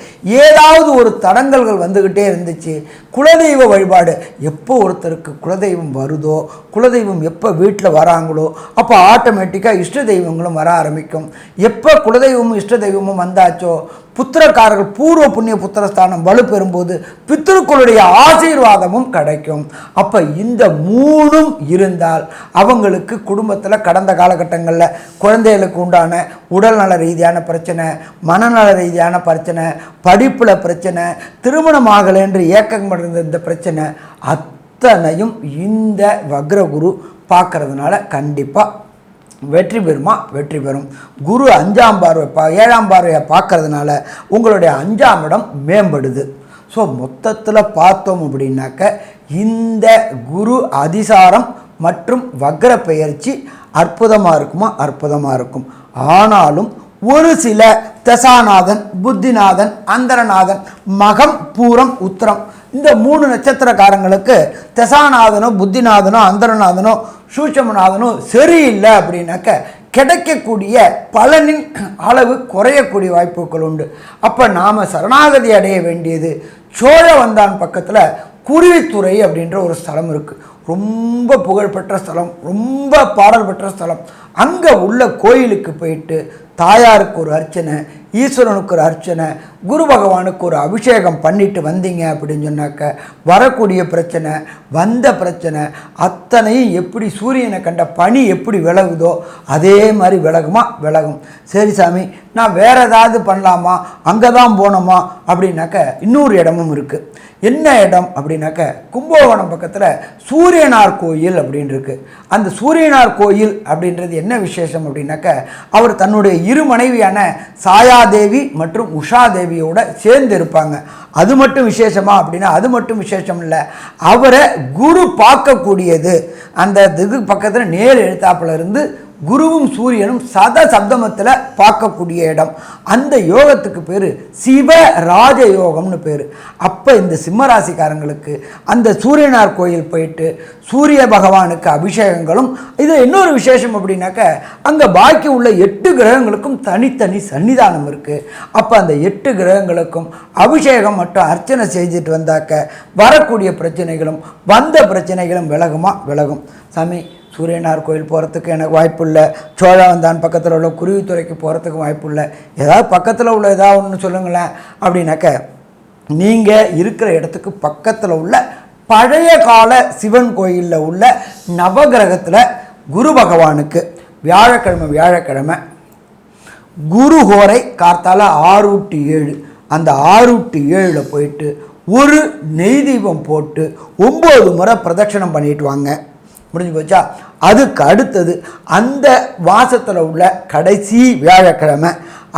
ஏதாவது ஒரு தடங்கல்கள் வந்துக்கிட்டே இருந்துச்சு. குலதெய்வ வழிபாடு எப்போ ஒருத்தருக்கு குலதெய்வம் வருதோ, குலதெய்வம் எப்போ வீட்டில் வராங்களோ அப்போ ஆட்டோமேட்டிக்காக இஷ்ட தெய்வங்களும் வர ஆரம்பிக்கும். எப்போ குலதெய்வமும் இஷ்ட தெய்வமும் வந்தாச்சோ புத்திரக்காரர்கள் பூர்வ புண்ணிய புத்திரஸ்தானம் வலுப்பெறும்போது பித்திருக்களுடைய ஆசீர்வாதமும் கிடைக்கும். அப்போ இந்த 3ம் இருந்தால் அவங்களுக்கு குடும்பத்தில் கடந்த காலகட்டங்களில் குழந்தைகளுக்கு உண்டான உடல்நல ரீதியான பிரச்சனை, மனநல ரீதியான பிரச்சனை, படிப்பில் பிரச்சனை, திருமணம் ஆகலை என்று ஏக்கம் இருந்த இந்த பிரச்சனை அத்தனையும் இந்த வக்ரகுரு பார்க்கறதுனால கண்டிப்பாக வெற்றி பெறுமா? வெற்றி பெறும். குரு 5ஆம் பார்வை 7ஆம் பார்வையை பார்க்கறதுனால உங்களுடைய 5ஆம் இடம் மேம்படுது. ஸோ மொத்தத்தில் பார்த்தோம் அப்படின்னாக்க இந்த குரு அதிசாரம் மற்றும் வக்ர பெயர்ச்சி அற்புதமாக இருக்குமா? அற்புதமாக இருக்கும். ஆனாலும் ஒரு சில தசாநாதன், புத்திநாதன், அந்தரநாதன், மகம், பூரம், உத்திரம் இந்த 3 நட்சத்திரக்காரங்களுக்கு தசாநாதனோ புத்திநாதனோ அந்தரநாதனோ சூட்சமநாதனோ சரியில்லை அப்படின்னாக்க கிடைக்கக்கூடிய பலனின் அளவு குறையக்கூடிய வாய்ப்புகள் உண்டு. அப்போ நாம் சரணாகதி அடைய வேண்டியது சோழவந்தான் பக்கத்தில் குருவித்துறை அப்படின்ற ஒரு ஸ்தலம் இருக்குது. ரொம்ப புகழ்பெற்ற ஸ்தலம், ரொம்ப பாடல் பெற்ற ஸ்தலம். அங்கே உள்ள கோயிலுக்கு போயிட்டு தாயாருக்கு ஒரு அர்ச்சனை, ஈஸ்வரனுக்கு ஒரு அர்ச்சனை, குரு பகவானுக்கு ஒரு அபிஷேகம் பண்ணிட்டு வந்தீங்க அப்படின்னு சொன்னாக்க வரக்கூடிய பிரச்சனை, வந்த பிரச்சனை அத்தனையும் எப்படி சூரியனை கண்ட பனி எப்படி விலகுதோ அதே மாதிரி விலகுமா? விலகும். சரி சாமி, நான் வேறு ஏதாவது பண்ணலாமா, அங்கே தான் போனோமா அப்படின்னாக்க இன்னொரு இடமும் இருக்குது. என்ன இடம் அப்படின்னாக்க கும்பகோணம் பக்கத்தில் சூரியனார் கோயில் அப்படின்னு இருக்குது. அந்த சூரியனார் கோயில் அப்படின்றது என்ன விசேஷம் அப்படின்னாக்க அவர் தன்னுடைய 2 மனைவியான சாயாதேவி மற்றும் உஷாதேவியோட சேர்ந்து இருப்பாங்க. அது மட்டும் விசேஷமா அப்படின்னா அது மட்டும் விசேஷம் இல்லை, அவரை குரு பார்க்கக்கூடியது. அந்த இது பக்கத்தில் நேர் எழுத்தாப்பில் இருந்து குருவும் சூரியனும் சப்தமத்தில் பார்க்கக்கூடிய இடம். அந்த யோகத்துக்கு பேர் சிவ ராஜ யோகம்னு பேர். அப்போ இந்த சிம்மராசிக்காரங்களுக்கு அந்த சூரியனார் கோயில் போயிட்டு சூரிய பகவானுக்கு அபிஷேகங்களும், இது இன்னொரு விசேஷம் அப்படின்னாக்க அங்கே பாக்கி உள்ள 8 கிரகங்களுக்கும் தனித்தனி சன்னிதானம் இருக்குது. அப்போ அந்த 8 கிரகங்களுக்கும் அபிஷேகம் மற்றும் அர்ச்சனை செஞ்சுட்டு வந்தாக்க வரக்கூடிய பிரச்சனைகளும் வந்த பிரச்சனைகளும் விலகுமா? விலகும். சாமி, சூரியனார் கோயில் போகிறதுக்கு எனக்கு வாய்ப்பு இல்லை, சோழவந்தான் பக்கத்தில் உள்ள குருவித்துறைக்கு போகிறதுக்கு வாய்ப்பு இல்லை, ஏதாவது பக்கத்தில் உள்ள ஏதாவது ஒன்று சொல்லுங்களேன் அப்படின்னாக்க நீங்கள் இருக்கிற இடத்துக்கு பக்கத்தில் உள்ள பழைய கால சிவன் கோயிலில் உள்ள நவகிரகத்தில் குரு பகவானுக்கு வியாழக்கிழமை குரு ஹோரை கார்த்தால 6 to 7 அந்த 6 to 7 போயிட்டு ஒரு நெய் தீபம் போட்டு 9 முறை பிரதட்சணம் பண்ணிட்டு வாங்க. முடிஞ்சு போச்சா? அதுக்கு அடுத்தது அந்த மாதத்தில் உள்ள கடைசி வியாழக்கிழமை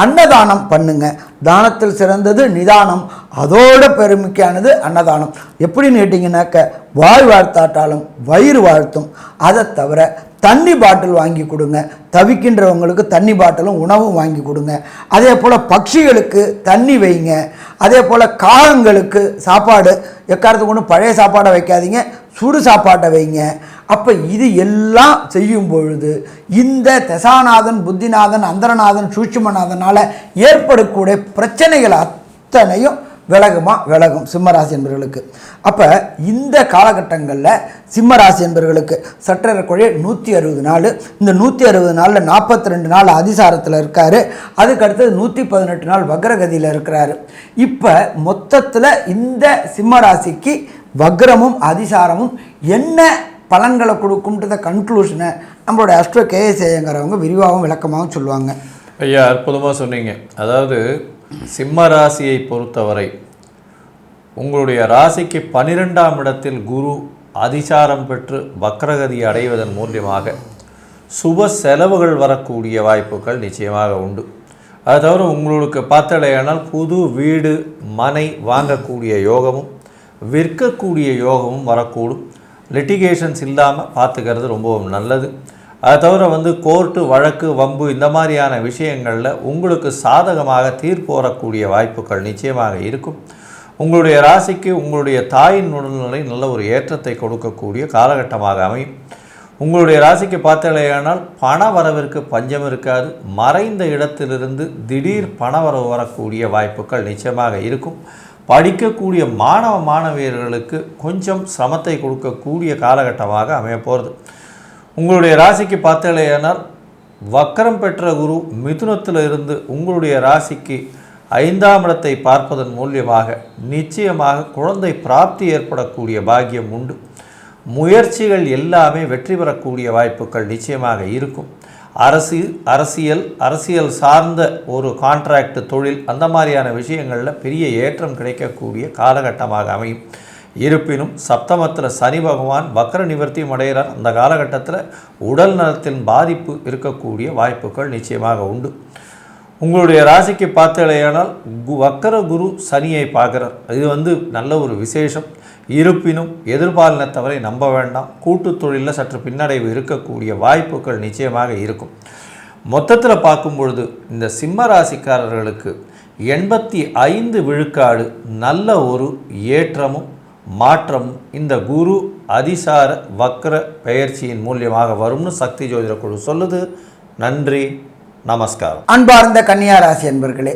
அன்னதானம் பண்ணுங்க. தானத்தில் சிறந்தது நிதானம், அதோட பெருமைக்கானது அன்னதானம். எப்படின்னு கேட்டிங்கன்னாக்க வாய் வாழ்த்தாட்டாலும் வயிறு வாழ்த்தும். அதை தவிர தண்ணி பாட்டில் வாங்கி கொடுங்க, தவிக்கின்றவங்களுக்கு தண்ணி பாட்டிலும் உணவும் வாங்கி கொடுங்க. அதே போல் பட்சிகளுக்கு தண்ணி வைங்க. அதே போல் காகங்களுக்கு சாப்பாடு எக்காரத்துக்கு ஒன்று பழைய சாப்பாடை வைக்காதீங்க, சுடு சாப்பாட்டை வைங்க. அப்போ இது எல்லாம் செய்யும் பொழுது இந்த தசாநாதன், புத்திநாதன், அந்தரநாதன், சூட்சுமநாதனால் ஏற்படக்கூடிய பிரச்சனைகள் அத்தனையும் விலகும் சிம்மராசி என்பவர்களுக்கு. அப்போ இந்த காலகட்டங்களில் சிம்மராசி என்பவர்களுக்கு சற்றேறக்குறைய 160 நாள், இந்த 160 நாளில் 42 நாள் அதிசாரத்தில் இருக்கார், அதுக்கு அடுத்தது 118 நாள் வக்ரகதியில் இருக்கிறாரு. இப்போ மொத்தத்தில் இந்த சிம்மராசிக்கு வக்ரமும் அதிசாரமும் என்ன பலன்களை கொடுக்கும்ன்றத கன்க்ளூஷனை நம்மளோட அஸ்ட்ரோ கேஎஸ் ஐயங்கிறவங்க விரிவாகவும் விளக்கமாகவும் சொல்லுவாங்க. ஐயா, அற்புதமாக சொன்னீங்க. அதாவது சிம்ம ராசியை பொறுத்தவரை உங்களுடைய ராசிக்கு 12ஆம் இடத்தில் குரு அதிசாரம் பெற்று வக்ரகதி அடைவதன் மூலியமாக சுப செலவுகள் வரக்கூடிய வாய்ப்புகள் நிச்சயமாக உண்டு. அது தவிர உங்களுக்கு பார்த்தலையானால் புது வீடு மனை வாங்கக்கூடிய யோகமும் விற்கக்கூடிய யோகமும் வரக்கூடும். லிட்டிகேஷன்ஸ் இல்லாமல் பார்த்துக்கிறது ரொம்பவும் நல்லது. அது தவிர கோர்ட்டு வழக்கு வம்பு இந்த மாதிரியான விஷயங்களில் உங்களுக்கு சாதகமாக தீர்ப்பு வரக்கூடிய வாய்ப்புகள் நிச்சயமாக இருக்கும். உங்களுடைய ராசிக்கு உங்களுடைய தாயின் உடல்நிலை நல்ல ஒரு ஏற்றத்தை கொடுக்கக்கூடிய காலகட்டமாக அமையும். உங்களுடைய ராசிக்கு பார்த்தலையானால் பண வரவிற்கு பஞ்சம் இருக்காது. மறைந்த இடத்திலிருந்து திடீர் பண வரவு வரக்கூடிய வாய்ப்புகள் நிச்சயமாக இருக்கும். படிக்கக்கூடிய மாணவியர்களுக்கு கொஞ்சம் சிரமத்தை கொடுக்கக்கூடிய காலகட்டமாக அமைய போகிறது. உங்களுடைய ராசிக்கு பார்த்தலையானால் வக்கரம் பெற்ற குரு மிதுனத்தில் இருந்து உங்களுடைய ராசிக்கு 5ஆம் இடத்தை பார்ப்பதன் மூலியமாக நிச்சயமாக குழந்தை பிராப்தி ஏற்படக்கூடிய பாக்கியம் உண்டு. முயற்சிகள் எல்லாமே வெற்றி பெறக்கூடிய வாய்ப்புகள் நிச்சயமாக இருக்கும். அரசியல் சார்ந்த ஒரு கான்ட்ராக்ட் தொழில் அந்த மாதிரியான விஷயங்களில் பெரிய ஏற்றம் கிடைக்கக்கூடிய காலகட்டமாக அமையும். இருப்பினும் சப்தமத்தில் சனி பகவான் வக்ர நிவர்த்தியும் அடைகிறார். அந்த காலகட்டத்தில் உடல் நலத்தின் பாதிப்பு இருக்கக்கூடிய வாய்ப்புகள் நிச்சயமாக உண்டு. உங்களுடைய ராசிக்கு பார்த்தலையானால் வக்கர குரு சனியை பார்க்குறார். இது நல்ல ஒரு விசேஷம். இருப்பினும் எதிர்பாலினத்தவரை நம்ப வேண்டாம். கூட்டு தொழிலில் சற்று பின்னடைவு இருக்கக்கூடிய வாய்ப்புகள் நிச்சயமாக இருக்கும். மொத்தத்தில் பார்க்கும் பொழுது இந்த சிம்ம ராசிக்காரர்களுக்கு 85 விழுக்காடு நல்ல ஒரு ஏற்றமும் மாற்றமும் இந்த குரு அதிசார வக்ர பெயர்ச்சியின் மூலியமாக வரும்னு சக்தி ஜோதிட குழு சொல்லுது. நன்றி, நமஸ்காரம். அன்பார்ந்த கன்னியா ராசி அன்பர்களே,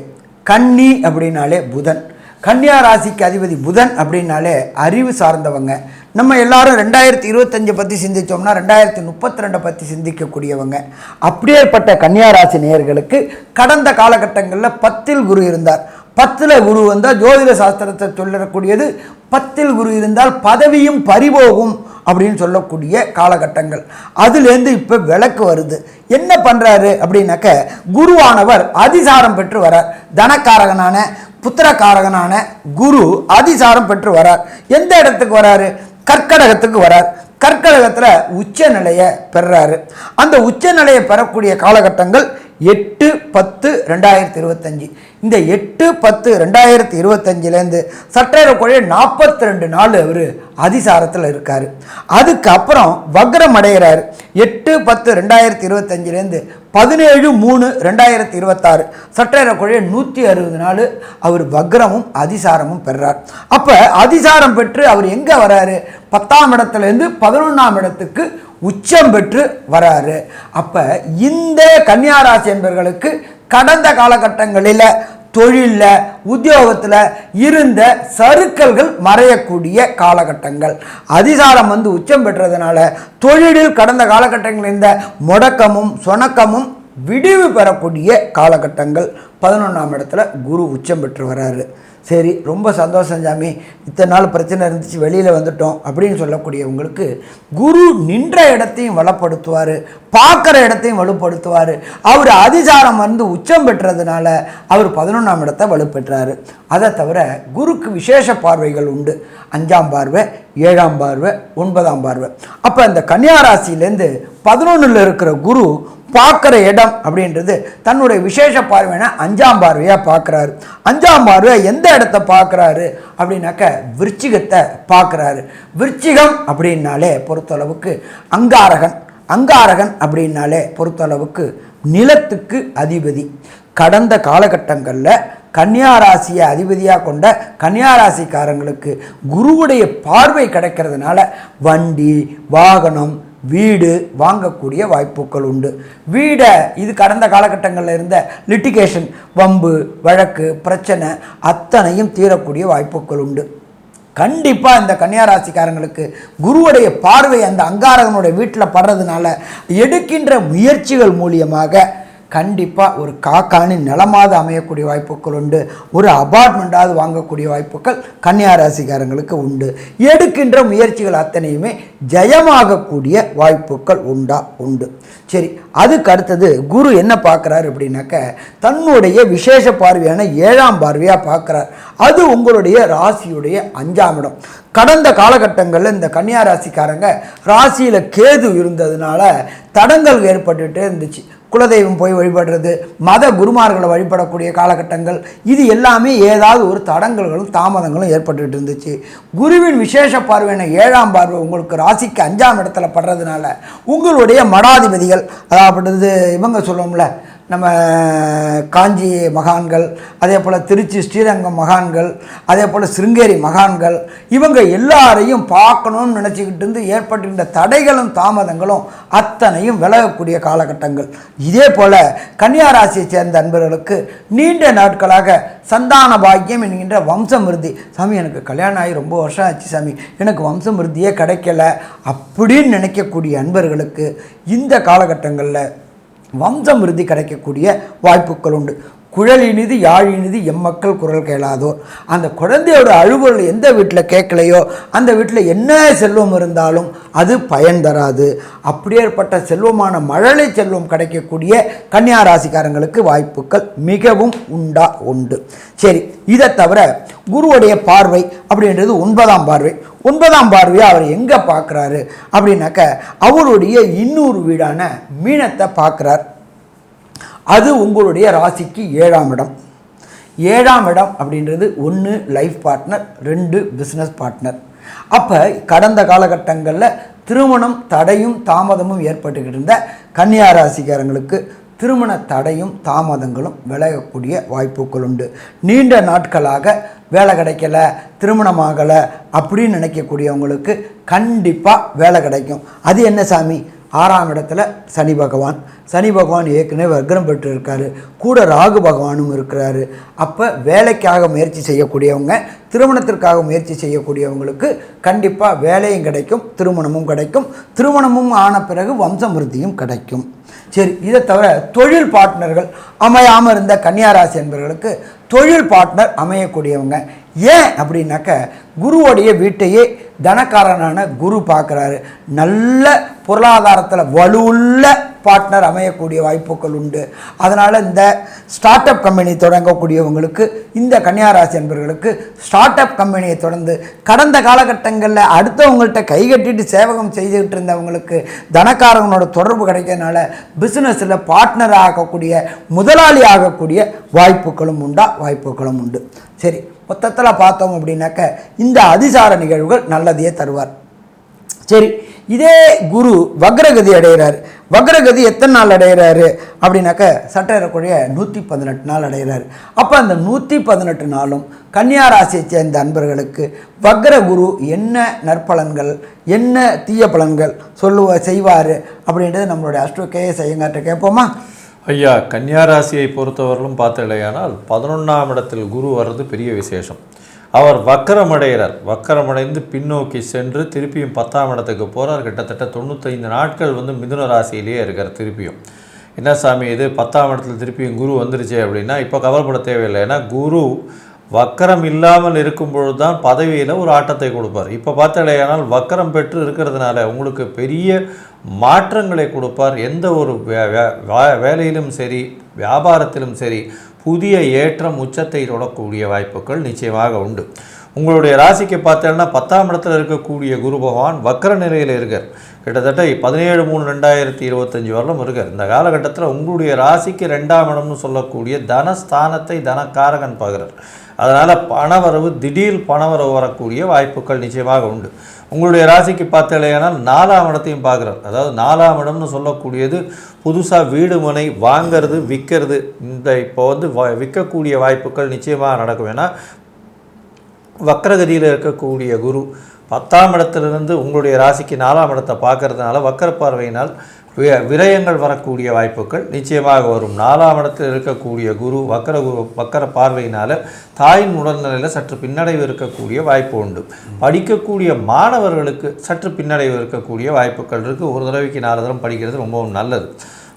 கன்னி அப்படின்னாலே புதன், கன்னியா ராசிக்கு அதிபதி புதன் அப்படின்னாலே அறிவு சார்ந்தவங்க. நம்ம எல்லாரும் 2025 பற்றி சிந்தித்தோம்னா 2032 பற்றி சிந்திக்கக்கூடியவங்க. அப்படியேற்பட்ட கன்னியா ராசி நேயர்களுக்கு கடந்த காலகட்டங்களில் 10ல் குரு இருந்தார். 10ல் குரு வந்தால் ஜோதிட சாஸ்திரத்தை சொல்லக்கூடியது 10ல் குரு இருந்தால் பதவியும் பறிபோகும் அப்படின்னு சொல்லக்கூடிய காலகட்டங்கள். அதுலேருந்து இப்போ விளக்கு வருது. என்ன பண்ணுறாரு அப்படின்னாக்க, குருவானவர் அதிசாரம் பெற்று வரார். தனக்காரகனான புத்திரக்காரகனான குரு அதிசாரம் பெற்று வரார். எந்த இடத்துக்கு வராரு? கர்க்கடகத்துக்கு வரார். கர்க்கடகத்தில் உச்ச நிலையை பெறாரு. அந்த உச்ச நிலையை பெறக்கூடிய காலகட்டங்கள் 8-10-2025. இந்த 8-10-2025 சற்றேறக்குறைய 42 நாள் அவர் அதிசாரத்தில் இருக்கார். அதுக்கப்புறம் வக்ரம் அடைகிறார். 8-10-2025 17-3-2026 சற்றேறக்குறைய 160 நாள் அவர் வக்ரமும் அதிசாரமும் பெறார். அப்போ அதிசாரம் பெற்று அவர் எங்கே வராரு? 10ஆம் இடத்துலேருந்து 11ஆம் இடத்துக்கு உச்சம் பெற்று வராரு. அப்போ இந்த கன்னியா ராசி என்பவர்களுக்கு கடந்த காலகட்டங்களில் தொழிலில் உத்தியோகத்தில் இருந்த சறுக்கல்கள் மறையக்கூடிய காலகட்டங்கள். அதிசாரம் உச்சம் பெற்றதுனால தொழிலில் கடந்த காலகட்டங்களில் இருந்த முடக்கமும் சொணக்கமும் விடிவு பெறக்கூடிய காலகட்டங்கள். 11ஆம் இடத்துல குரு உச்சம் பெற்று வராரு. சரி, ரொம்ப சந்தோஷம் சாமி, இத்தனை நாள் பிரச்சனை இருந்துச்சு, வெளியில் வந்துட்டோம் அப்படின்னு சொல்லக்கூடியவங்களுக்கு குரு நின்ற இடத்தையும் வளப்படுத்துவார், பார்க்குற இடத்தையும் வலுப்படுத்துவார். அவர் அதிசாரம் உச்சம் பெற்றதுனால அவர் 11ஆம் இடத்தை வலுப்பெற்றார். அதை தவிர குருக்கு விசேஷ பார்வைகள் உண்டு. 5ஆம் பார்வை, 7ஆம் பார்வை, 9ஆம் பார்வை. அப்போ இந்த கன்னியா ராசியிலேருந்து 11ல் இருக்கிற குரு பார்க்குற இடம் அப்படின்றது தன்னுடைய விசேஷ பார்வைனா 5ஆம் பார்வையாக பார்க்குறாரு. 5ஆம் பார்வை எந்த இடத்த பார்க்குறாரு அப்படின்னாக்க விருச்சிகத்தை பார்க்குறாரு. விருச்சிகம் அப்படின்னாலே பொறுத்தளவுக்கு அங்காரகன் அப்படின்னாலே பொறுத்தளவுக்கு நிலத்துக்கு அதிபதி. கடந்த காலகட்டங்களில் கன்னியா ராசியை அதிபதியாக கொண்ட கன்னியா ராசிக்காரங்களுக்கு குருவுடைய பார்வை கிடைக்கிறதுனால வண்டி வாகனம் வீடு வாங்கக்கூடிய வாய்ப்புகள் உண்டு. வீடை இது கடந்த காலகட்டங்களில் இருந்த லிட்டிகேஷன், வம்பு வழக்கு பிரச்சனை அத்தனையும் தீரக்கூடிய வாய்ப்புகள் உண்டு. கண்டிப்பாக இந்த கன்னியாராசிக்காரங்களுக்கு குருவுடைய பார்வை அந்த அங்காரகனுடைய வீட்டில் படுறதுனால எடுக்கின்ற முயற்சிகள் மூலியமாக கண்டிப்பாக ஒரு காக்கானி நிலமாவது அமையக்கூடிய வாய்ப்புகள் உண்டு. ஒரு அபார்ட்மெண்ட்டாவது வாங்கக்கூடிய வாய்ப்புகள் கன்னியாராசிக்காரங்களுக்கு உண்டு. எடுக்கின்ற முயற்சிகள் அத்தனையுமே ஜெயமாகக்கூடிய வாய்ப்புகள் உண்டு. சரி, அதுக்கு அடுத்தது குரு என்ன பார்க்குறாரு அப்படின்னாக்க தன்னுடைய விசேஷ பார்வையான 7ஆம் பார்வையாக பார்க்குறார். அது உங்களுடைய ராசியுடைய 5ஆம் இடம். கடந்த காலகட்டங்களில் இந்த கன்னியாராசிக்காரங்க ராசியில் கேது இருந்ததுனால தடங்கள் ஏற்பட்டுகிட்டே இருந்துச்சு. குலதெய்வம் போய் வழிபடுறது, மத குருமார்களை வழிபடக்கூடிய காலகட்டங்கள், இது எல்லாமே ஏதாவது ஒரு தடங்கல்களும் தாமதங்களும் ஏற்பட்டுக்கிட்டு இருந்துச்சு. குருவின் விசேஷ பார்வையான 7ஆம் பார்வை உங்களுக்கு ராசிக்கு 5ஆம் இடத்துல படுறதுனால உங்களுடைய மடாதிபதிகள், அதாவது இவங்க சொல்லுவோம்ல நம்ம காஞ்சி மகான்கள், அதே போல் திருச்சி ஸ்ரீரங்கம் மகான்கள், அதே போல் சிருங்கேரி மகான்கள், இவங்க எல்லாரையும் பார்க்கணும்னு நினச்சிக்கிட்டு இருந்து ஏற்பட்டுகின்ற தடைகளும் தாமதங்களும் அத்தனையும் விலகக்கூடிய காலகட்டங்கள். இதே போல் கன்னியாராசியை சேர்ந்த அன்பர்களுக்கு நீண்ட நாட்களாக சந்தான பாக்கியம் என்கின்ற வம்சமிருத்தி, சாமி எனக்கு கல்யாணம் ஆகி ரொம்ப வருஷம் ஆச்சு சாமி, எனக்கு வம்சமிருத்தியே கிடைக்கல அப்படின்னு நினைக்கக்கூடிய அன்பர்களுக்கு இந்த காலகட்டங்களில் வம்சமிருத்தி கிடைக்கக்கூடிய வாய்ப்புகள் உண்டு. குழலினிது யாழினிது எம்மக்கள் குரல் கேளாதோ, அந்த குழந்தையோட அழுகுரல் எந்த வீட்டில் கேட்கலையோ அந்த வீட்டில் என்ன செல்வம் இருந்தாலும் அது பயன் தராது. அப்படியேற்பட்ட செல்வமான மழலை செல்வம் கிடைக்கக்கூடிய கன்னியாராசிக்காரங்களுக்கு வாய்ப்புகள் மிகவும் உண்டு. சரி, இதை தவிர குருவுடைய பார்வை அப்படின்றது 9ஆம் பார்வை. 9ஆம் பார்வையை அவர் எங்கே பார்க்குறாரு அப்படின்னாக்க அவருடைய இன்னொரு வீடான மீனத்தை பார்க்குறார். அது உங்களுடைய ராசிக்கு 7ஆம் இடம். 7ஆம் இடம் அப்படின்றது 1 லைஃப் பார்ட்னர், 2 பிஸ்னஸ் பார்ட்னர். அப்போ கடந்த காலகட்டங்களில் திருமணம் தடையும் தாமதமும் ஏற்பட்டுக்கிட்டு இருந்த கன்னியாராசிக்காரங்களுக்கு திருமண தடையும் தாமதங்களும் விலகக்கூடிய வாய்ப்புகள் உண்டு. நீண்ட நாட்களாக வேலை கிடைக்கல, திருமணமாகலை அப்படின்னு நினைக்கக்கூடியவங்களுக்கு கண்டிப்பாக வேலை கிடைக்கும். அது என்ன சாமி? 6ஆம் இடத்துல சனி பகவான் ஏற்கனவே வக்ரம் பெற்று இருக்காரு, கூட ராகு பகவானும் இருக்கிறாரு. அப்போ வேலைக்காக முயற்சி செய்யக்கூடியவங்க, திருமணத்திற்காக முயற்சி செய்யக்கூடியவங்களுக்கு கண்டிப்பாக வேலையும் கிடைக்கும், திருமணமும் கிடைக்கும். திருமணமும் ஆன பிறகு வம்சமிருத்தியும் கிடைக்கும். சரி, இதை தவிர தொழில் பார்ட்னர்கள் அமையாமல் இருந்த கன்னியாராசி என்பவர்களுக்கு தொழில் பார்ட்னர் அமையக்கூடியவங்க. ஏன் அப்படின்னாக்க குருவோடைய வீட்டையே தனக்காரனான குரு பார்க்குறாரு. நல்ல பொருளாதாரத்தில் வலுவுள்ள பார்ட்னர் அமையக்கூடிய வாய்ப்புகள் உண்டு. அதனால் இந்த ஸ்டார்ட் அப் கம்பெனி தொடங்கக்கூடியவங்களுக்கு, இந்த கன்னியாராசி என்பவர்களுக்கு ஸ்டார்ட் அப் கம்பெனியை தொடர்ந்து கடந்த காலகட்டங்களில் அடுத்தவங்கள்ட்ட கைகட்டிட்டு சேவகம் செய்துக்கிட்டு இருந்தவங்களுக்கு தனக்காரங்களோட தொடர்பு கிடைக்கிறதுனால பிஸ்னஸில் பார்ட்னர் ஆகக்கூடிய, முதலாளி ஆகக்கூடிய வாய்ப்புகளும் உண்டு. சரி, மொத்தத்தில் பார்த்தோம் அப்படின்னாக்க இந்த அதிசார நிகழ்வுகள் நல்லதையே தருவார். சரி, இதே குரு வக்ரகதி அடைகிறாரு. வக்ரகதி எத்தனை நாள் அடைகிறாரு அப்படின்னாக்க சற்றேறக்குறைய 118 நாள் அடைகிறாரு. அப்போ அந்த 118 நாளும் கன்னியாராசியை சேர்ந்த அன்பர்களுக்கு வக்ர குரு என்ன நற்பலன்கள், என்ன தீய பலன்கள் செய்வார் அப்படின்றது நம்மளுடைய அஸ்ட்ரோ கேஎஸ் ஐயங்கார்ட்ட கேட்போமா? ஐயா, கன்னியாராசியை பொறுத்தவரையிலும் பார்த்தலையானால் 11ஆம் இடத்தில் குரு வர்றது பெரிய விசேஷம். அவர் வக்கரமடைகிறார். வக்கரமடைந்து பின்னோக்கி சென்று திருப்பியும் 10ஆம் இடத்துக்கு போகிறார். கிட்டத்தட்ட 95 நாட்கள் மிதுன ராசியிலேயே இருக்கார். திருப்பியும் என்ன சாமி இது 10ஆம் இடத்துல திருப்பியும் குரு வந்துருச்சு அப்படின்னா இப்போ கவலைப்பட தேவையில்லை. ஏன்னா குரு வக்கரம் இல்லாமல் இருக்கும் பொழுது தான் பதவியில் ஒரு ஆட்டத்தை கொடுப்பார். இப்போ பார்த்தலையானால் வக்கரம் பெற்று இருக்கிறதுனால உங்களுக்கு பெரிய மாற்றங்களை கொடுப்பார். எந்த ஒரு வேலையிலும் சரி, வியாபாரத்திலும் சரி, புதிய ஏற்றம் உச்சத்தை தொடக்கூடிய வாய்ப்புகள் நிச்சயமாக உண்டு. உங்களுடைய ராசிக்கு பார்த்தீங்கன்னா 10ஆம் இடத்துல இருக்கக்கூடிய குரு பகவான் வக்கர நிலையில் இருக்கார். கிட்டத்தட்ட 17/3/2025 வரலும் இருக்கார். இந்த காலகட்டத்தில் உங்களுடைய ராசிக்கு 2ஆம் இடம்னு சொல்லக்கூடிய தனஸ்தானத்தை தனக்காரகன் பார்க்குறார். அதனால் பணவரவு, திடீர் பணவரவு வரக்கூடிய வாய்ப்புகள் நிச்சயமாக உண்டு. உங்களுடைய ராசிக்கு பார்த்தலையானால் 4ஆம் இடத்தையும் பார்க்குறார். அதாவது 4ஆம் இடம்னு சொல்லக்கூடியது புதுசாக வீடு மனை வாங்கிறது, விற்கிறது. இந்த இப்போ விற்கக்கூடிய வாய்ப்புகள் நிச்சயமாக நடக்கும். ஏன்னா வக்கரகதியில் இருக்கக்கூடிய குரு 10ஆம் இடத்திலிருந்து உங்களுடைய ராசிக்கு 4ஆம் இடத்தை பார்க்கறதுனால வக்கர பார்வையினால் விரயங்கள் வரக்கூடிய வாய்ப்புகள் நிச்சயமாக வரும். 4ஆம் இடத்தில் இருக்கக்கூடிய குரு வக்கர பார்வையினால் தாயின் உடல்நிலையில் சற்று பின்னடைவு இருக்கக்கூடிய வாய்ப்பு உண்டு. படிக்கக்கூடிய மாணவர்களுக்கு சற்று பின்னடைவு இருக்கக்கூடிய வாய்ப்புகள் இருக்குது. ஒரு தடவைக்கு 4 தடவை படிக்கிறது ரொம்பவும் நல்லது.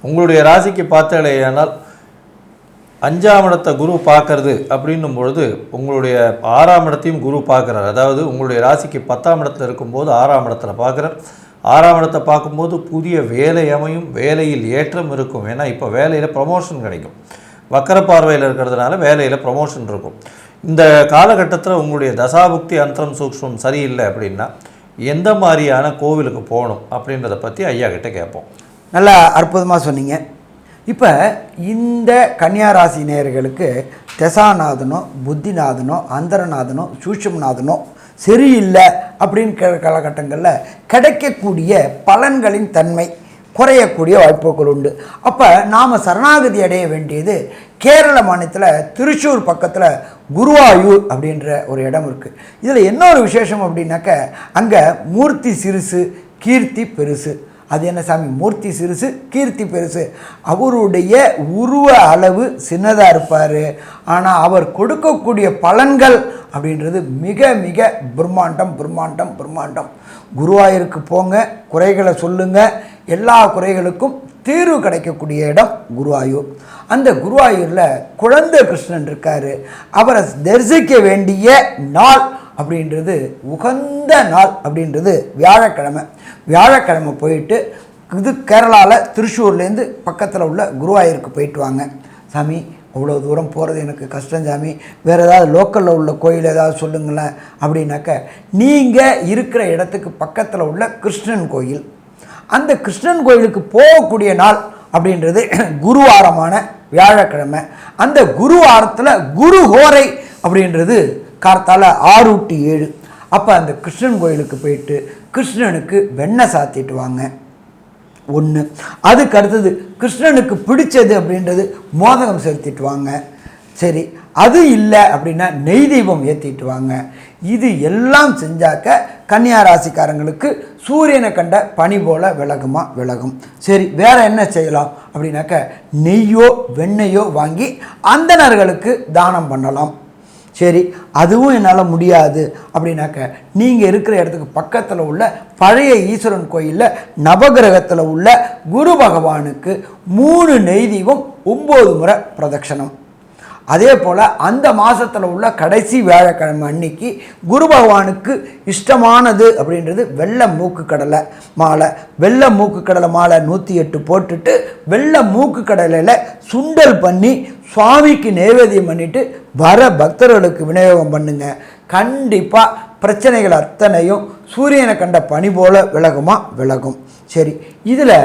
உங்களுடைய ராசிக்கு பார்த்தாலேயானால் 5ஆம் இடத்தை குரு பார்க்கறது அப்படின்னும் பொழுது உங்களுடைய 6ஆம் இடத்தையும் குரு பார்க்குறார். அதாவது உங்களுடைய ராசிக்கு 10ஆம் இடத்துல இருக்கும்போது 6ஆம் இடத்துல பார்க்குறார். 6ஆம் இடத்தை பார்க்கும்போது புதிய வேலை அமையும், வேலையில் ஏற்றம் இருக்கும். ஏன்னா இப்போ வேலையில் ப்ரமோஷன் கிடைக்கும். வக்கர பார்வையில் இருக்கிறதுனால வேலையில் ப்ரமோஷன் இருக்கும். இந்த காலகட்டத்தில் உங்களுடைய தசாபுக்தி அந்தரம் சூக்ஷ்மம் சரியில்லை அப்படின்னா எந்த மாதிரியான கோவிலுக்கு போகணும் அப்படின்றத பற்றி ஐயா கிட்டே கேட்போம். நல்லா அற்புதமாக சொன்னீங்க. இப்போ இந்த கன்னியா ராசி நேயர்களுக்கு தசாநாதனோ புத்திநாதனோ அந்தரநாதனோ சூட்சுமநாதனோ சரியில்லை அப்படின்னு காலகட்டங்களில் கிடைக்கக்கூடிய பலன்களின் தன்மை குறையக்கூடிய வாய்ப்புகள் உண்டு. அப்போ நாம் சரணாகதி அடைய வேண்டியது கேரள மாநிலத்தில் திருச்சூர் பக்கத்தில் குருவாயூர் அப்படின்ற ஒரு இடம் இருக்குது. இதில் என்ன ஒரு விசேஷம் அப்படின்னாக்க அங்கே மூர்த்தி சிறுசு கீர்த்தி பெருசு. அது என்ன சாமி, மூர்த்தி சிறுசு கீர்த்தி பெருசு? அவருடைய உருவ அளவு சின்னதாக இருப்பார், ஆனால் அவர் கொடுக்கக்கூடிய பலன்கள் அப்படின்றது மிக மிக பிரம்மாண்டம் பிரம்மாண்டம் பிரம்மாண்டம். குருவாயூருக்கு போங்க, குறைகளை சொல்லுங்கள், எல்லா குறைகளுக்கும் தீர்வு கிடைக்கக்கூடிய இடம் குருவாயூர். அந்த குருவாயூரில் குழந்தை கிருஷ்ணன் இருக்கார். அவரை தரிசிக்க வேண்டிய நாள் அப்படின்றது உகந்த நாள் அப்படின்றது வியாழக்கிழமை. வியாழக்கிழமை போயிட்டு இது கேரளாவில் திருச்சூர்லேருந்து பக்கத்தில் உள்ள குருவாயூருக்கு போயிட்டு வாங்க. சாமி அவ்வளோ தூரம் போகிறது எனக்கு கஷ்டம் சாமி, வேறு ஏதாவது லோக்கலில் உள்ள கோயில் ஏதாவது சொல்லுங்களேன் அப்படின்னாக்க நீங்கள் இருக்கிற இடத்துக்கு பக்கத்தில் உள்ள கிருஷ்ணன் கோயில், அந்த கிருஷ்ணன் கோயிலுக்கு போகக்கூடிய நாள் அப்படின்றது குருவாரமான வியாழக்கிழமை. அந்த குருவாரத்தில் குரு ஹோரை அப்படின்றது கார்த்தால 6 to 7. அப்போ அந்த கிருஷ்ணன் கோயிலுக்கு போயிட்டு கிருஷ்ணனுக்கு வெண்ணெய் சாத்திட்டு வாங்க. ஒன்று. அதுக்கு அடுத்தது கிருஷ்ணனுக்கு பிடிச்சது அப்படின்றது மோதகம் செலுத்திட்டு வாங்க. சரி, அது இல்லை அப்படின்னா நெய் தீபம் ஏற்றிட்டு வாங்க. இது எல்லாம் செஞ்சாக்க கன்னியா ராசிக்காரங்களுக்கு சூரியனை கண்ட பனி போல விலகும். சரி, வேற என்ன செய்யலாம் அப்படின்னாக்க நெய்யோ வெண்ணெய்யோ வாங்கி அந்தணர்களுக்கு தானம் பண்ணலாம். சரி, அதுவும் என்னால் முடியாது அப்படின்னாக்க நீங்கள் இருக்கிற இடத்துக்கு பக்கத்தில் உள்ள பழைய ஈஸ்வரன் கோயிலில் நவகிரகத்தில் உள்ள குரு பகவானுக்கு 3 நெய் தீபம் 9 முறை பிரதட்சணம். அதே போல் அந்த மாதத்தில் உள்ள கடைசி வியாழக்கிழமை அன்னைக்கு குரு பகவானுக்கு இஷ்டமானது அப்படின்றது வெள்ளை மூக்கு கடலை மாலை. வெள்ளை மூக்கு கடலை மாலை 108 போட்டுட்டு வெள்ளை மூக்கு கடலையில் சுண்டல் பண்ணி சுவாமிக்கு நைவேத்தியம் பண்ணிவிட்டு வர பக்தர்களுக்கு விநியோகம் பண்ணுங்க. கண்டிப்பாக பிரச்சனைகள் அத்தனையும் சூரியனை கண்ட பனி போல விலகும். சரி, இதில்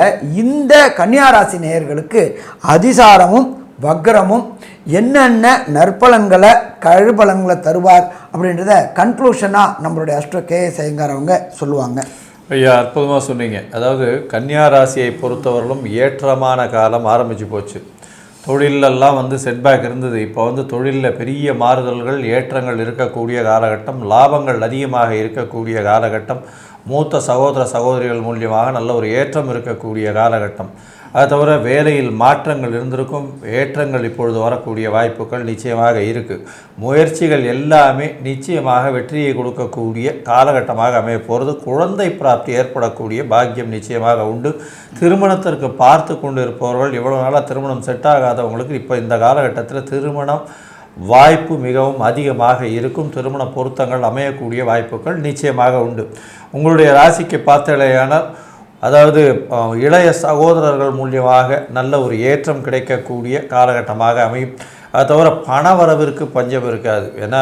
இந்த கன்னியாராசி நேயர்களுக்கு அதிசாரமும் வக்ரமும் என்னென்ன நற்பலன்களை கழுபலன்களை தருவார் அப்படின்றத கன்க்ளூஷனாக நம்மளுடைய அஸ்ட்ரோ கேஎஸ் ஐயங்கார் அவங்க சொல்லுவாங்க. ஐயா, அற்புதமாக சொன்னீங்க. அதாவது கன்னியா ராசியை பொறுத்தவரையிலும் ஏற்றமான காலம் ஆரம்பித்து போச்சு. தொழிலெல்லாம் செட்பேக் இருந்தது. இப்போ தொழிலில் பெரிய மாறுதல்கள் ஏற்றங்கள் இருக்கக்கூடிய காலகட்டம், லாபங்கள் அதிகமாக இருக்கக்கூடிய காலகட்டம், மூத்த சகோதர சகோதரிகள் மூலியமாக நல்ல ஒரு ஏற்றம் இருக்கக்கூடிய காலகட்டம். அது தவிர வேலையில் மாற்றங்கள் இருந்திருக்கும், ஏற்றங்கள் இப்பொழுது வரக்கூடிய வாய்ப்புகள் நிச்சயமாக இருக்குது. முயற்சிகள் எல்லாமே நிச்சயமாக வெற்றியை கொடுக்கக்கூடிய காலகட்டமாக அமைய போகிறது. குழந்தை பிராப்தி ஏற்படக்கூடிய பாக்கியம் நிச்சயமாக உண்டு. திருமணத்திற்கு பார்த்து கொண்டு இருப்பவர்கள், இவ்வளோ நாளாக திருமணம் செட் ஆகாதவங்களுக்கு இப்போ இந்த காலகட்டத்தில் திருமணம் வாய்ப்பு மிகவும் அதிகமாக இருக்கும். திருமண பொருத்தங்கள் அமையக்கூடிய வாய்ப்புகள் நிச்சயமாக உண்டு. உங்களுடைய ராசிக்கு பார்த்தலையானால் அதாவது இளைய சகோதரர்கள் மூலியமாக நல்ல ஒரு ஏற்றம் கிடைக்கக்கூடிய காலகட்டமாக அமையும். அது தவிர பண வரவிற்கு பஞ்சம் இருக்காது. ஏன்னா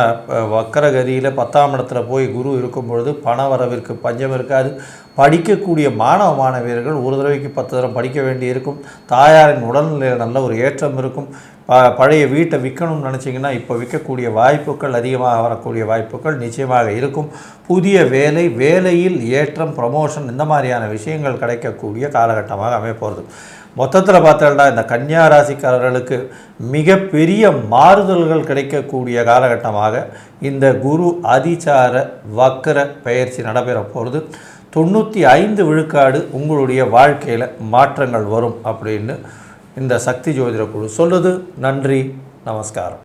வக்கரகதியில் 10ஆம் இடத்துல போய் குரு இருக்கும் பொழுது பண வரவிற்கு பஞ்சம் இருக்காது. படிக்கக்கூடிய மாணவ மாணவியர்கள் ஒரு தடவைக்கு 10 தடவை படிக்க வேண்டி இருக்கும். தாயாரின் உடல்நிலையில் நல்ல ஒரு ஏற்றம் இருக்கும். பழைய வீட்டை விற்கணும்னு நினச்சிங்கன்னா இப்போ விற்கக்கூடிய வாய்ப்புகள் அதிகமாக வரக்கூடிய வாய்ப்புகள் நிச்சயமாக இருக்கும். புதிய வேலையில் ஏற்றம், ப்ரமோஷன் இந்த மாதிரியான விஷயங்கள் கிடைக்கக்கூடிய காலகட்டமாக அமைய போகிறது. மொத்தத்தில் பார்த்தோம்னா இந்த கன்னியா ராசிக்காரர்களுக்கு மிகப்பெரிய மாறுதல்கள் கிடைக்கக்கூடிய காலகட்டமாக இந்த குரு அதிசார வக்கர பெயர்ச்சி நடைபெற போகிறது. 95 விழுக்காடு உங்களுடைய வாழ்க்கையில் மாற்றங்கள் வரும் அப்படின்னு இந்த சக்தி ஜோதிட குழு சொல்லுது. நன்றி, நமஸ்காரம்.